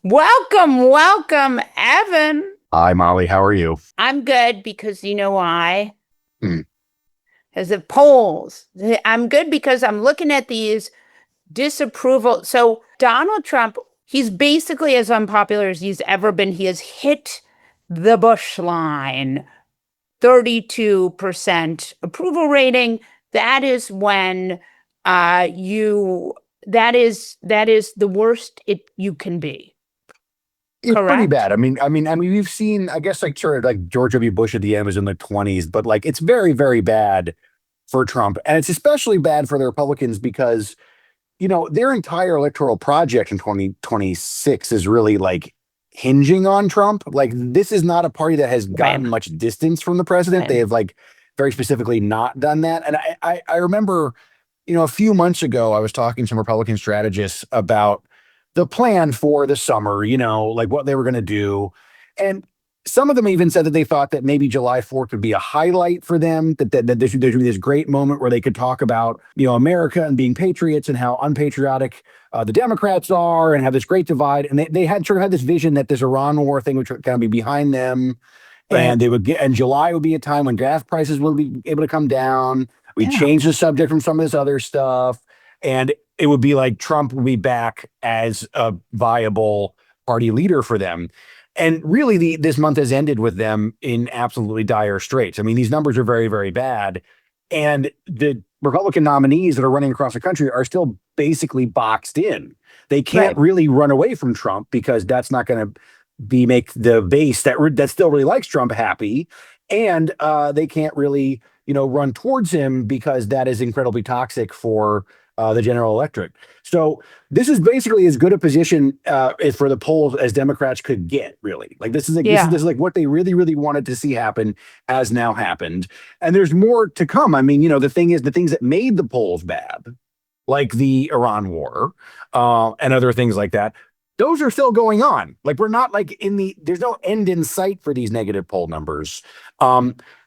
Welcome, Evan. Hi, Molly. How are you? I'm good because you know why? Hmm. Because the polls. I'm good because I'm looking at these disapproval. So Donald Trump, he's basically as unpopular as he's ever been. He has hit the Bush line, 32% approval rating. That is when you that is the worst you can be. It's pretty Correct? bad. I mean, we've seen, I guess, like sort of like George W. Bush at the end was in the 20s, but like it's very, very bad for Trump. And it's especially bad for the Republicans because, their entire electoral project in 2026 is really like hinging on Trump. Like, this is not a party that has Right. gotten much distance from the president. They Right. have like very specifically not done that. And I remember, a few months ago, I was talking to some Republican strategists about the plan for the summer, like what they were going to do. And some of them even said that they thought that maybe July 4th would be a highlight for them, that there should be this great moment where they could talk about, America and being patriots and how unpatriotic the Democrats are and have this great divide. And they had sort of had this vision that this Iran war thing would kind of be behind them. Right. And they would get, and July would be a time when gas prices will be able to come down. We Yeah. change the subject from some of this other stuff. And it would be like Trump would be back as a viable party leader for them. And really, this month has ended with them in absolutely dire straits. I mean, these numbers are very, very bad. And the Republican nominees that are running across the country are still basically boxed in. They can't Right. really run away from Trump because that's not going to make the base that still really likes Trump happy. And they can't really, run towards him because that is incredibly toxic for the general electorate. So this is basically as good a position for the polls as Democrats could get, really. Like Yeah. this is like what they really, really wanted to see happen has now happened. And there's more to come. I mean, the thing is, the things that made the polls bad, like the Iran war and other things like that, those are still going on. Like we're not like there's no end in sight for these negative poll numbers.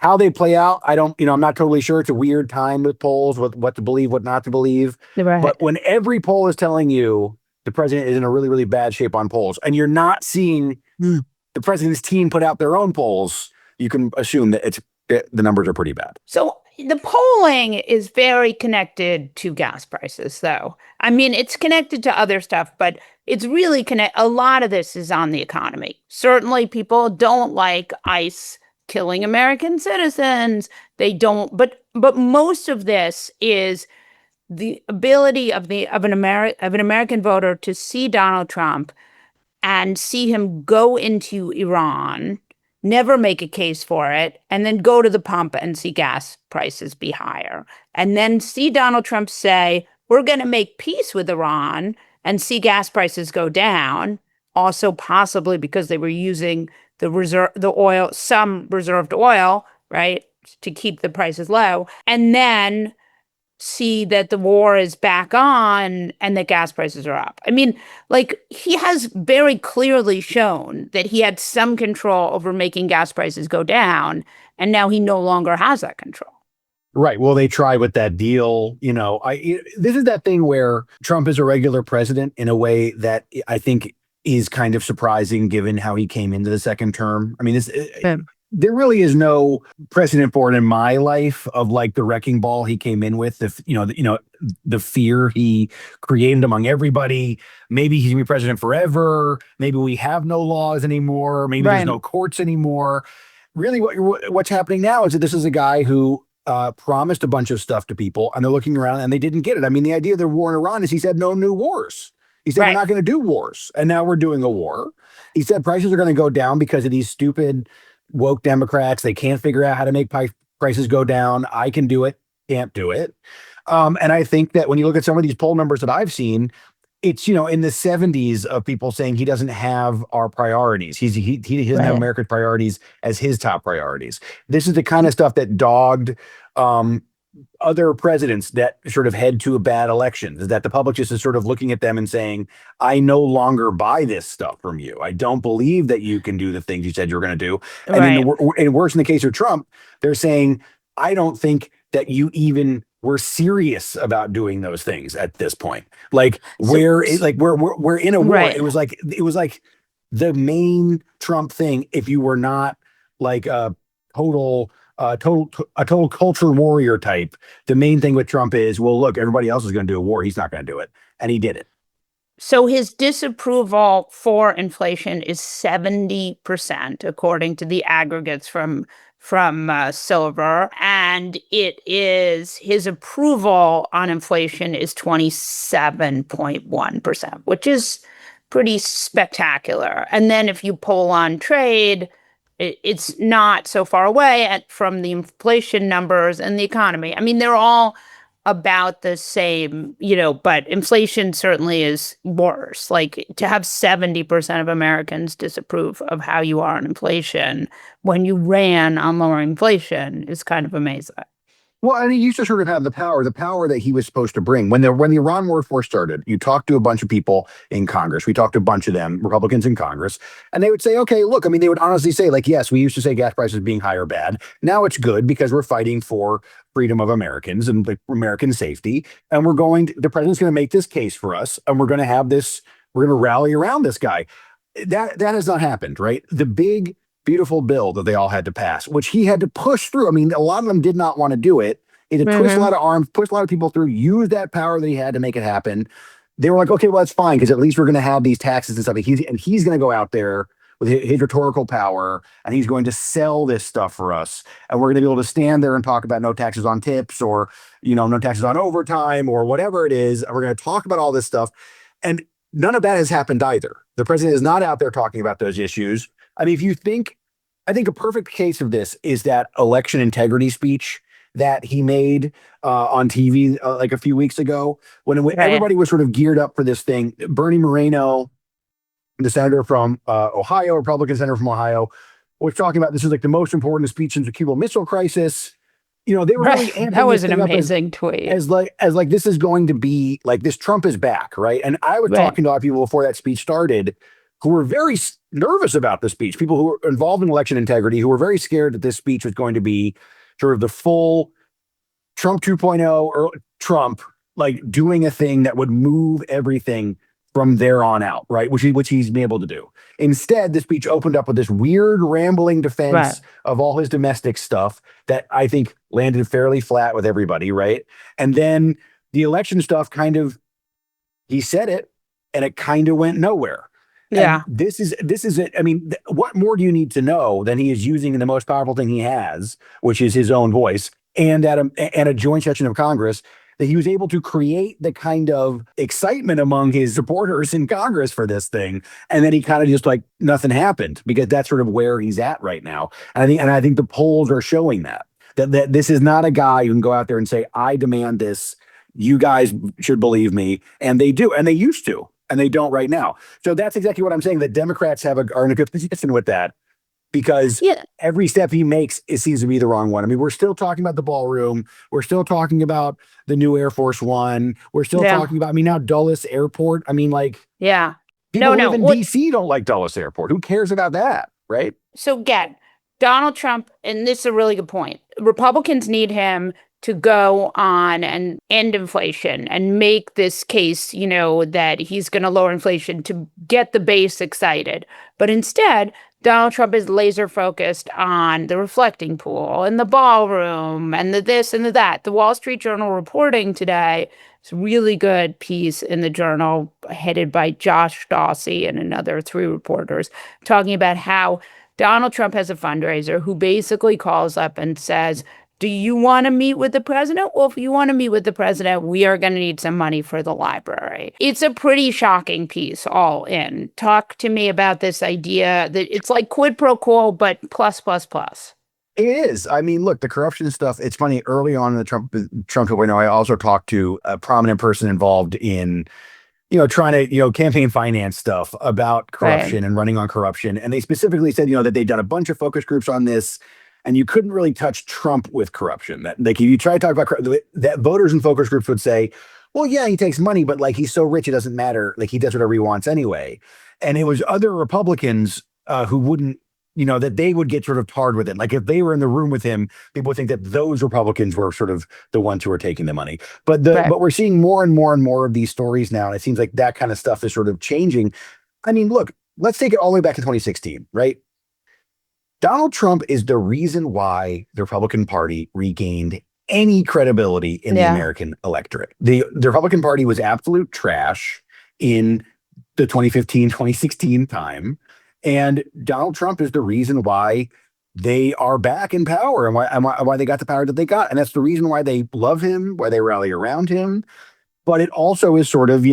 How they play out, I don't, I'm not totally sure. It's a weird time with polls, with what to believe, what not to believe. Right. But when every poll is telling you the president is in a really, really bad shape on polls, and you're not seeing the president's team put out their own polls, you can assume that the numbers are pretty bad. So the polling is very connected to gas prices, though. I mean, it's connected to other stuff, but it's really a lot of this is on the economy. Certainly, people don't like ICE killing American citizens. They don't, but most of this is the ability of an American voter to see Donald Trump and see him go into Iran, never make a case for it, and then go to the pump and see gas prices be higher. And then see Donald Trump say, we're going to make peace with Iran and see gas prices go down, also possibly because they were using the oil, some reserved oil, right, to keep the prices low. And then see that the war is back on and that gas prices are up. I mean, like he has very clearly shown that he had some control over making gas prices go down, and now he no longer has that control. Right. Well, they tried with that deal. This is that thing where Trump is a regular president in a way that I think is kind of surprising given how he came into the second term. I mean, there really is no precedent for it in my life of like the wrecking ball he came in with. The fear he created among everybody. Maybe he's gonna be president forever. Maybe we have no laws anymore. Maybe there's Right. no courts anymore. Really, what's happening now is that this is a guy who promised a bunch of stuff to people, and they're looking around and they didn't get it. I mean, the idea of the war in Iran is he said no new wars. He said we're Right. not going to do wars, and now we're doing a war. He said prices are going to go down because of these stupid woke Democrats. They can't figure out how to make prices go down. I can do it, can't do it. And I think that when you look at some of these poll numbers that I've seen, it's in the 70s of people saying he doesn't have our priorities. He doesn't have Right. America's priorities as his top priorities. This is the kind of stuff that dogged um, other presidents that sort of head to a bad election. Is that the public just is sort of looking at them and saying, "I no longer buy this stuff from you. I don't believe that you can do the things you said you were going to do." And Right. and worse in the case of Trump, they're saying, "I don't think that you even we're serious about doing those things at this point. Like So, we're in a war. right. It was like the main Trump thing. If you were not like total a total culture warrior type, the main thing with Trump is, well, look, everybody else is going to do a war. He's not going to do it, and he did it. So his disapproval for inflation is 70%, according to the aggregates from Silver, and it is his approval on inflation is 27.1%, which is pretty spectacular. And then if you poll on trade, it's not so far away from the inflation numbers and the economy. I mean, they're all about the same, but inflation certainly is worse. Like to have 70% of Americans disapprove of how you are on inflation when you ran on lowering inflation is kind of amazing. Well, and he used to sort of have the power that he was supposed to bring. When the Iran war first started, you talked to a bunch of people in Congress. We talked to a bunch of them, Republicans in Congress, and they would say, okay, look, I mean, they would honestly say, like, yes, we used to say gas prices being high or bad. Now it's good because we're fighting for freedom of Americans and like American safety. And the president's going to make this case for us, and we're going to have this, we're going to rally around this guy. That has not happened, right? The big beautiful bill that they all had to pass, which he had to push through. I mean, a lot of them did not want to do it. He had to twist a lot of arms, push a lot of people through, use that power that he had to make it happen. They were like, okay, well, that's fine, because at least we're going to have these taxes and stuff. He's going to go out there with his rhetorical power, and he's going to sell this stuff for us. And we're going to be able to stand there and talk about no taxes on tips, or, no taxes on overtime, or whatever it is. And we're going to talk about all this stuff. And none of that has happened either. The president is not out there talking about those issues. I mean, I think a perfect case of this is that election integrity speech that he made on TV like a few weeks ago, when everybody was sort of geared up for this thing. Bernie Moreno, the senator from Ohio, Republican senator from Ohio, was talking about this is like the most important speech since the Cuban Missile Crisis. They were really amping That was this an thing up amazing tweet. as like this is going to be like this Trump is back, right? And I was talking to a lot of people before that speech started who were very nervous about the speech, people who were involved in election integrity, who were very scared that this speech was going to be sort of the full Trump 2.0 or Trump like doing a thing that would move everything from there on out, right? Which he's been able to do. Instead, the speech opened up with this weird rambling defense of all his domestic stuff that I think landed fairly flat with everybody, right? And then the election stuff he said it and it kind of went nowhere. Yeah. And this is it. I mean, what more do you need to know than he is using the most powerful thing he has, which is his own voice, and at a joint session of Congress, that he was able to create the kind of excitement among his supporters in Congress for this thing, and then he kind of just like nothing happened, because that's sort of where he's at right now. And I think the polls are showing that this is not a guy who can go out there and say, I demand this. You guys should believe me, and they do, and they used to. And they don't right now. So that's exactly what I'm saying. The Democrats are in a good position with that, because every step he makes, it seems to be the wrong one. I mean, we're still talking about the ballroom. We're still talking about the new Air Force One. We're still talking about, now Dulles Airport. I mean, like, people who live in DC don't like Dulles Airport. Who cares about that, right? So again, Donald Trump, and this is a really good point. Republicans need him to go on and end inflation and make this case, that he's going to lower inflation to get the base excited. But instead, Donald Trump is laser focused on the reflecting pool and the ballroom and the this and the that. The Wall Street Journal reporting today, it's a really good piece in the Journal headed by Josh Dawsey and another 3 reporters, talking about how Donald Trump has a fundraiser who basically calls up and says, do you want to meet with the president? Well, if you want to meet with the president, we are going to need some money for the library. It's a pretty shocking piece all in. Talk to me about this idea that it's like quid pro quo, but plus, plus, plus. It is. I mean, look, the corruption stuff, it's funny. Early on in the Trump 2.0, I also talked to a prominent person involved in, trying to, campaign finance stuff about corruption and running on corruption. And they specifically said, that they'd done a bunch of focus groups on this. And you couldn't really touch Trump with corruption. That, like, if you try to talk about that, voters and focus groups would say, well, yeah, he takes money, but like he's so rich, it doesn't matter. Like he does whatever he wants anyway. And it was other Republicans who wouldn't that they would get sort of tarred with it. Like if they were in the room with him, people would think that those Republicans were sort of the ones who were taking the money. But Right. we're seeing more and more and more of these stories now, and it seems like that kind of stuff is sort of changing. I mean, look, let's take it all the way back to 2016, right? Donald Trump is the reason why the Republican Party regained any credibility in the Yeah. American electorate. The Republican Party was absolute trash in the 2015, 2016 time. And Donald Trump is the reason why they are back in power and why they got the power that they got. And that's the reason why they love him, why they rally around him. But it also is sort of,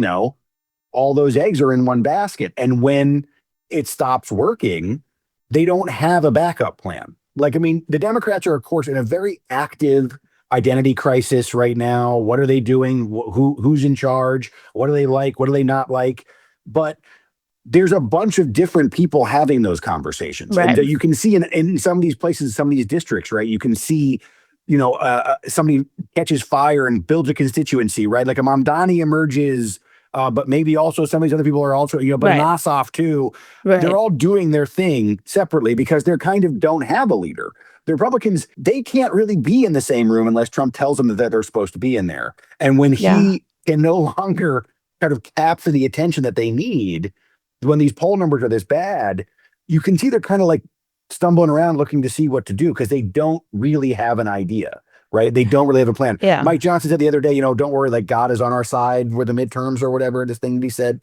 all those eggs are in one basket. And when it stops working, they don't have a backup plan. Like, I mean, the Democrats are, of course, in a very active identity crisis right now. What are they doing? Who's in charge? What do they like? What do they not like? But there's a bunch of different people having those conversations. Right. And you can see in some of these places, some of these districts, right? You can see, somebody catches fire and builds a constituency, right? Like a Mamdani emerges, but maybe also some of these other people are also, but Right. Ossoff too. Right. They're all doing their thing separately because they're kind of don't have a leader. The Republicans, they can't really be in the same room unless Trump tells them that they're supposed to be in there. And when he can no longer kind of capture the attention that they need, when these poll numbers are this bad, you can see they're kind of like stumbling around looking to see what to do because they don't really have an idea, right? They don't really have a plan. Yeah. Mike Johnson said the other day, don't worry, like God is on our side with the midterms or whatever, this thing that he said.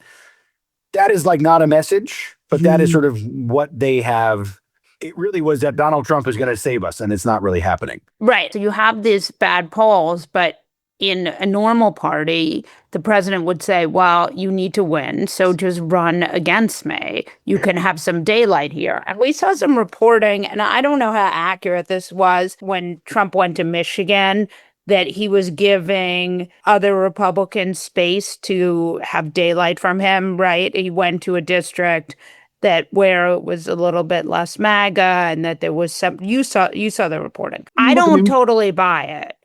That is like not a message, but that is sort of what they have. It really was that Donald Trump is going to save us, and it's not really happening. Right. So you have these bad polls, but in a normal party, the president would say, well, you need to win, so just run against me. You can have some daylight here. And we saw some reporting, and I don't know how accurate this was, when Trump went to Michigan, that he was giving other Republicans space to have daylight from him, right? He went to a district that where it was a little bit less MAGA and that there was some, you saw the reporting. I don't totally buy it.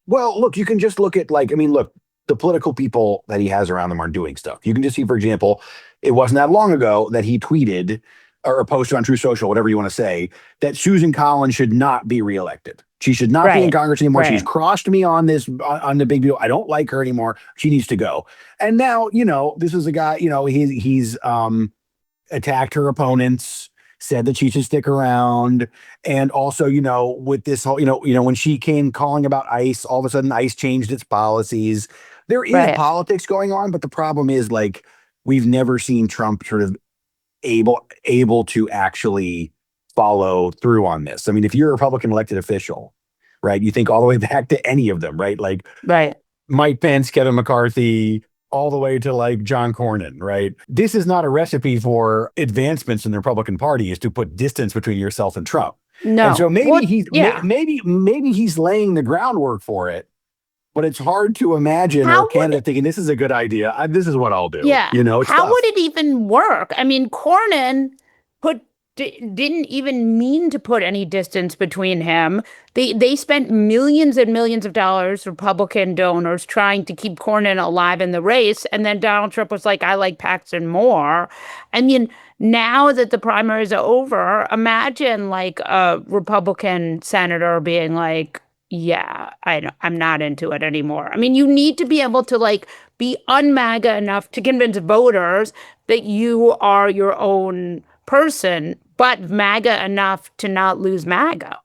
Well, look, you can just look at look, the political people that he has around them are doing stuff. You can just see, for example, it wasn't that long ago that he tweeted or posted on True Social, whatever you want to say, that Susan Collins should not be reelected. She should not be in Congress anymore. She's crossed me on this, on the big deal. I don't like her anymore. She needs to go. And now, this is a guy, he's attacked her opponents, said that she should stick around. And also, with this whole, when she came calling about ICE, all of a sudden ICE changed its policies. There is politics going on, but the problem is like, we've never seen Trump sort of able to actually follow through on this. I mean, if you're a Republican elected official, right, you think all the way back to any of them, right? Like Mike Pence, Kevin McCarthy, all the way to like John Cornyn, right? This is not a recipe for advancements in the Republican Party, is to put distance between yourself and Trump. No. And so maybe maybe he's laying the groundwork for it, but it's hard to imagine a candidate thinking this is a good idea. This is what I'll do. Yeah. It's how tough. would it even work? I mean, Cornyn didn't even mean to put any distance between him. They spent millions and millions of dollars, Republican donors, trying to keep Cornyn alive in the race. And then Donald Trump was like, I like Paxton more. I mean, now that the primaries are over, imagine like a Republican senator being like, yeah, I'm not into it anymore. I mean, you need to be able to like be un-MAGA enough to convince voters that you are your own person, but MAGA enough to not lose MAGA.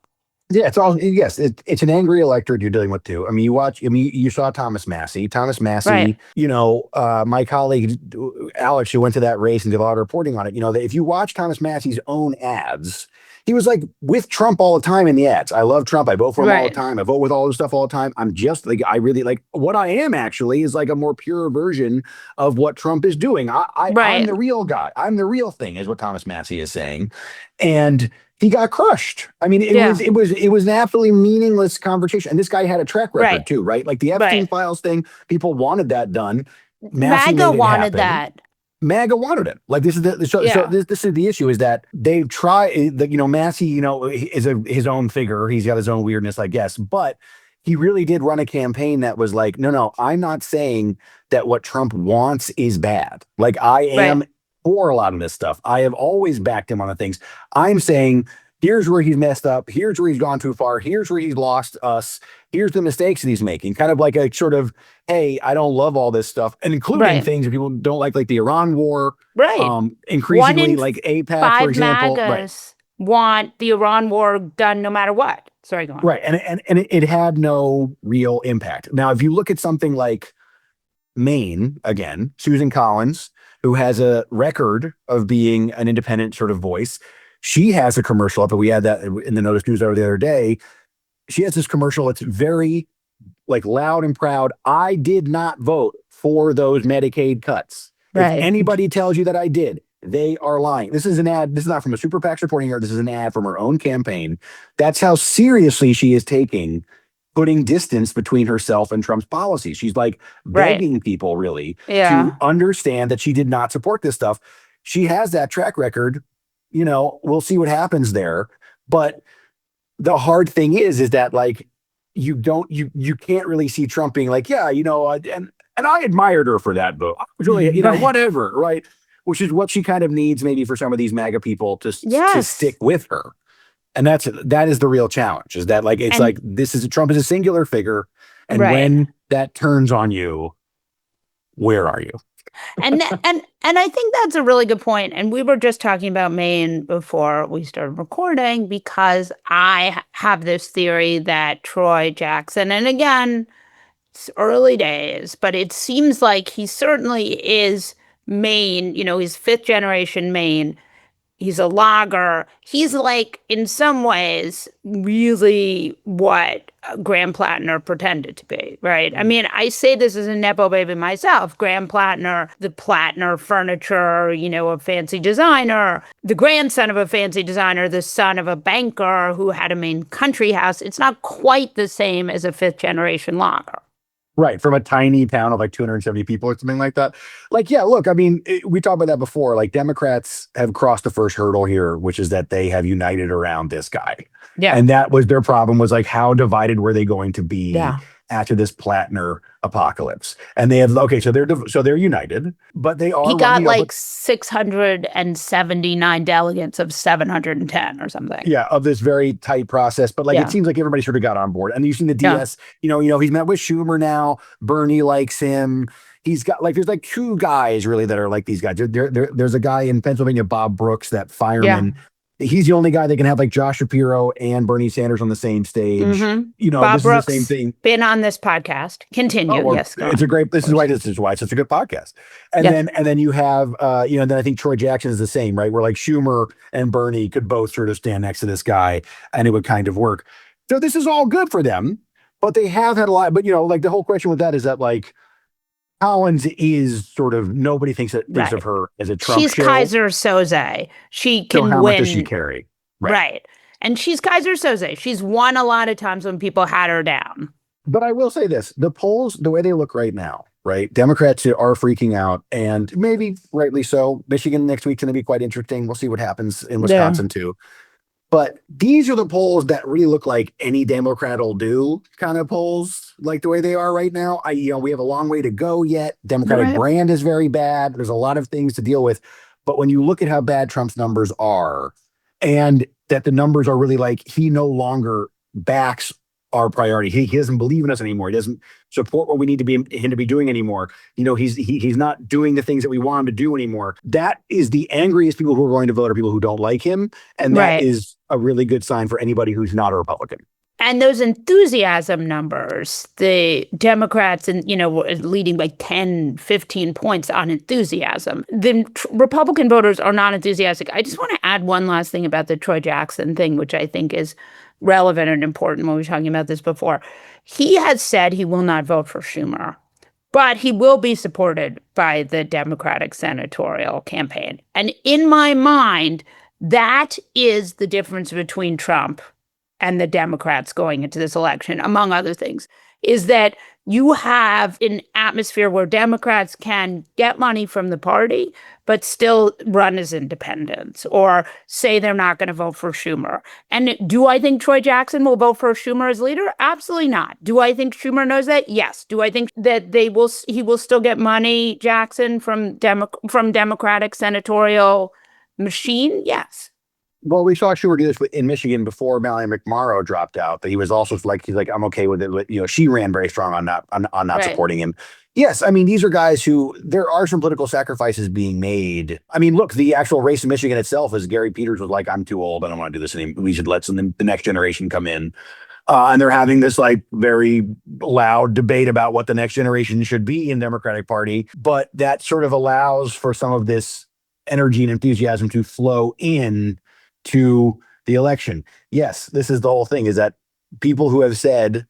Yeah, it's an angry electorate you're dealing with too. I mean, you saw Thomas Massey. My colleague Alex, who went to that race and did a lot of reporting on it, that if you watch Thomas Massey's own ads, he was like with Trump all the time in the ads. I love Trump. I vote for him all the time. I vote with all this stuff all the time. I'm just like, I really like what I am actually is like a more pure version of what Trump is doing. I'm the real guy. I'm the real thing is what Thomas Massey is saying. And he got crushed. I mean, it was an absolutely meaningless conversation. And this guy had a track record too, right? Like the Epstein files thing, people wanted that done. MAGA wanted that. MAGA wanted it. Like this is this is the issue is that they've tried. Massey, is his own figure. He's got his own weirdness, I guess. But he really did run a campaign that was like, no, I'm not saying that what Trump wants is bad. Like I am for a lot of this stuff. I have always backed him on the things. I'm saying, here's where he's messed up. Here's where he's gone too far. Here's where he's lost us. Here's the mistakes that he's making. Kind of like a sort of, hey, I don't love all this stuff, and including Right. things that people don't like the Iran war, Right. One increasingly in like APAC, for five example. Right. MAGAs want the Iran war done no matter what. Sorry, go on. Right. And it had no real impact. Now, if you look at something like Maine, again, Susan Collins, who has a record of being an independent sort of voice, she has a commercial up, and we had that in the Notice newsletter the other day. She has this commercial. It's very like loud and proud. I did not vote for those Medicaid cuts. If Right. anybody tells you that I did, they are lying. This is an ad. This is not from a super PAC supporting her. This is an ad from her own campaign. That's how seriously she is taking putting distance between herself and Trump's policies. She's like Right. begging people really Yeah. to understand that she did not support this stuff. She has that track record. We'll see what happens there. But the hard thing is that like you can't really see Trump being like, yeah, and I admired her for that vote. I was really, Right. whatever, right? Which is what she kind of needs maybe for some of these MAGA people to Yes. stick with her. And that is the real challenge, is that like it's like Trump is a singular figure, and Right. when that turns on you, where are you? and I think that's a really good point. And we were just talking about Maine before we started recording, because I have this theory that Troy Jackson, and again, it's early days, but it seems like he certainly is Maine, he's fifth generation Maine. He's a logger. He's like, in some ways, really what Graham Plattner pretended to be, right? I mean, I say this as a Nepo baby myself. Graham Plattner, the Plattner furniture, a fancy designer, the grandson of a fancy designer, the son of a banker who had a Maine country house. It's not quite the same as a fifth generation logger. Right. From a tiny town of like 270 people or something like that. Like, yeah, look, I mean, we talked about that before. Like, Democrats have crossed the first hurdle here, which is that they have united around this guy. Yeah. And that was their problem, was like, how divided were they going to be Yeah. after this Plattner apocalypse? And they have, okay, so they're united, but they are He got running up like with- 679 delegates of 710 or something. Yeah, of this very tight process. But like, Yeah. it seems like everybody sort of got on board. And you've seen the DS, he's met with Schumer now. Bernie likes him. He's got like, there's like two guys really that are like these guys. There's a guy in Pennsylvania, Bob Brooks, that fireman. He's the only guy that can have like Josh Shapiro and Bernie Sanders on the same stage. Bob this Brooks, is the same thing. been on this podcast. Continue. Yes. This is why it's such a good podcast. And then you have, then I think Troy Jackson is the same, right? Where like Schumer and Bernie could both sort of stand next to this guy and it would kind of work. So this is all good for them, but they have had a lot, but like the whole question with that is that like, Collins is sort of, nobody thinks of her as a Trump She's show. Kaiser Soze. She can so how win. much does she carry? Right. And she's Kaiser Soze. She's won a lot of times when people had her down. But I will say this, the polls, the way they look right now, right? Democrats are freaking out, and maybe rightly so. Michigan next week's going to be quite interesting. We'll see what happens in Wisconsin too. But these are the polls that really look like any Democrat will do kind of polls, like the way they are right now. We have a long way to go yet. Democratic brand is very bad. There's a lot of things to deal with. But when you look at how bad Trump's numbers are, and that the numbers are really like, he no longer backs our priority. He doesn't believe in us anymore. He doesn't support what we need him to be doing anymore. He's not doing the things that we want him to do anymore. That is the angriest people who are going to vote are people who don't like him. And that is a really good sign for anybody who's not a Republican. And those enthusiasm numbers, the Democrats and leading by 10, 15 points on enthusiasm. The Republican voters are not enthusiastic. I just want to add one last thing about the Troy Jackson thing, which I think is relevant and important when we were talking about this before. He has said he will not vote for Schumer, but he will be supported by the Democratic senatorial campaign. And in my mind, that is the difference between Trump and the Democrats going into this election, among other things, is that you have an atmosphere where Democrats can get money from the party, but still run as independents or say they're not going to vote for Schumer. And do I think Troy Jackson will vote for Schumer as leader? Absolutely not. Do I think Schumer knows that? Yes. Do I think that he will still get money, Jackson, from Democratic senatorial machine? Yes. Well, we saw Schumer do this in Michigan before Mallory McMorrow dropped out. That he was also like, he's like, I'm okay with it. But, she ran very strong on not Right. supporting him. Yes, I mean, these are guys who, there are some political sacrifices being made. I mean, look, the actual race in Michigan itself is Gary Peters was like, I'm too old. I don't want to do this anymore. We should let the next generation come in. And they're having this like very loud debate about what the next generation should be in the Democratic Party. But that sort of allows for some of this energy and enthusiasm to flow in to the election. Yes, this is the whole thing, is that people who have said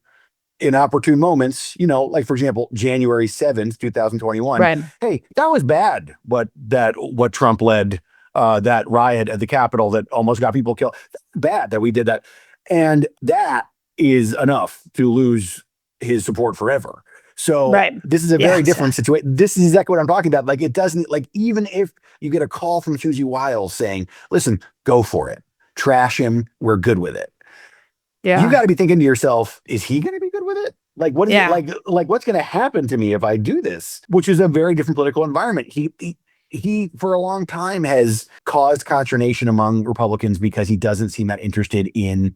in opportune moments, like for example, January 7th, 2021, Right. hey, that was bad, but what Trump led, that riot at the Capitol that almost got people killed, bad that we did that. And that is enough to lose his support forever. So Right. this is a very Yes. different situation. This is exactly what I'm talking about. Like, it doesn't, like, even if you get a call from Susie Wiles saying, listen, go for it, trash him, we're good with it. Yeah. You got to be thinking to yourself, is he going to be good with it? Like, what is Yeah. it like what's going to happen to me if I do this? Which is a very different political environment. He for a long time has caused consternation among Republicans because he doesn't seem that interested in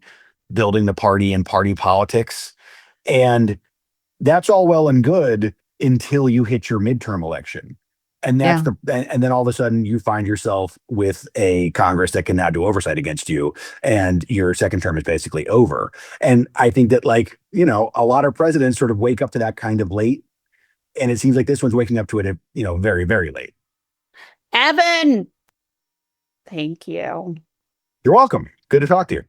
building the party and party politics. And that's all well and good until you hit your midterm election. And that's and then all of a sudden you find yourself with a Congress that can now do oversight against you, and your second term is basically over. And I think that, like, a lot of presidents sort of wake up to that kind of late. And it seems like this one's waking up to it, very, very late. Evan, thank you. You're welcome. Good to talk to you.